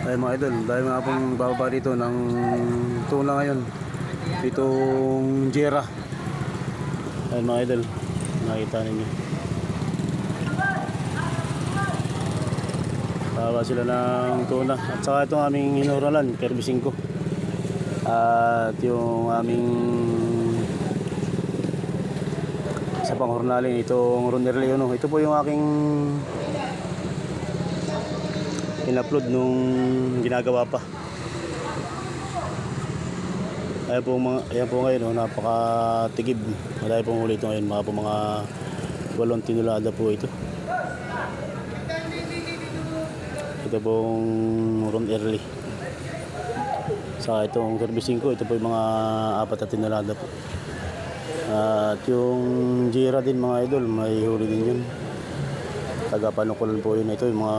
Ay mga idol, dahil nga pong bababa dito ng tuna ngayon. Itong Jera. Ay mga idol, nakita ninyo. Bababa sila ng tuna. At saka itong aming hinuralan, Kirby 5. At yung aming sa panghornaling, itong Runner Leono. Ito po yung aking in-upload nung ginagawa pa. Ayan po ngayon, napakatigib. Madami pong huli ito ngayon, mga 8 tinulada po ito. Ito pong Ron Early. Sa itong Kirby 5, ito po yung mga 4 na tinulada po. At yung Jira din mga idol, may huli din yun. Taga-panukulan po yun. Ito yung mga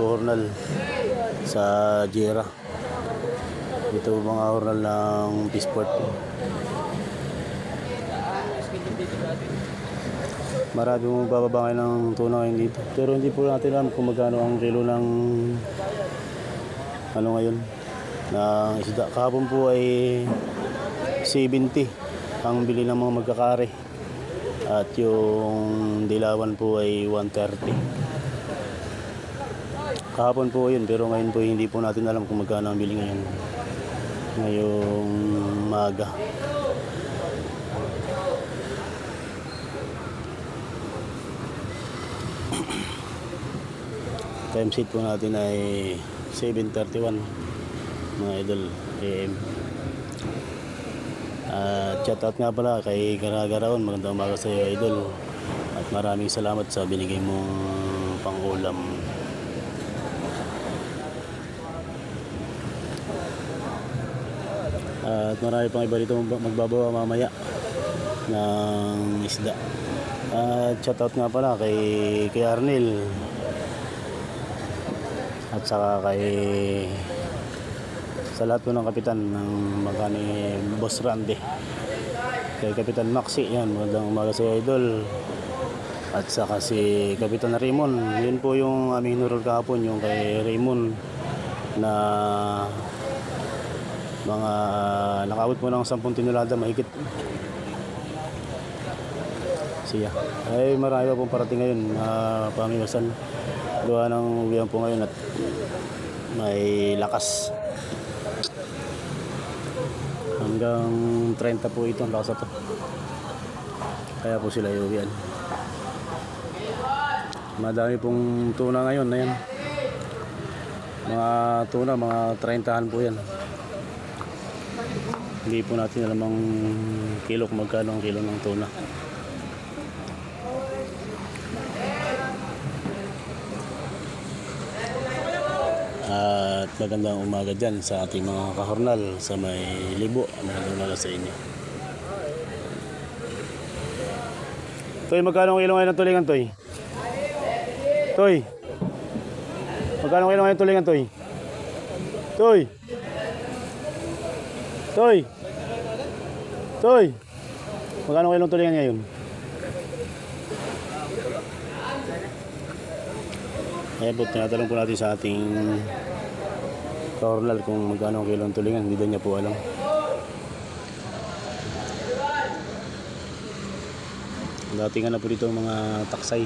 hornal sa Jira. Ito mga hornal ng Peaceport. Marami mong bababa ngayon ng tuna ngayon dito. Pero hindi po natin alam kung magkano ang kilo ng ano ngayon ng isda. Kahapon po ay 70 ang bili ng mga magkakari. At yung dilawan po ay 130. Kahapon po yun, pero ngayon po hindi po natin alam kung magkano ang bili ngayon. Ngayong maga. Time sheet po natin ay 7:31 mga idol AM. Shoutout nga pala kay Garagaraon, magandang umaga sa iyo idol. At maraming salamat sa binigay mong pang-ulam. At marami pang iba dito magbabawa mamaya ng isda. At shoutout nga pala kay Arnel. At saka sa lahat po ng kapitan ng magkani Boss Randy. Kay Kapitan Maxi, yan, magandang umaga sa idol. At saka si Kapitan Raymond, yun po yung aming hinurol kahapon, yung kay Raymond na mga nakabot po ng 10 tinulada mahigit. Siya ay marami pa pong parating ngayon na pamiwasan. Gawa ng uwihan po ngayon at may lakas. Hanggang 30 po ito ang lakas ito. Kaya po sila iuwihan. Madami pong tuna ngayon na yan. Mga tuna, mga 30-han po yan. Hindi po natin alam ang kilo kung magkano ang kilo ng tuna. At magandang umaga dyan sa ating mga kahornal sa may Libo. Magandang umaga sa inyo. Toy, magkano ang kilo ngayon ng tulingan, Toy? Toy, magkano ang kilo ngayon ng tulingan, Toy? Toy! Toy! Toy! Magkano ang kilo ng tulingan ngayon? Ayan po, tinatanong po natin sa ating kahornal kung magkano ang kilo ng tulingan. Hindi niya po alam. Dating na po dito mga taksay.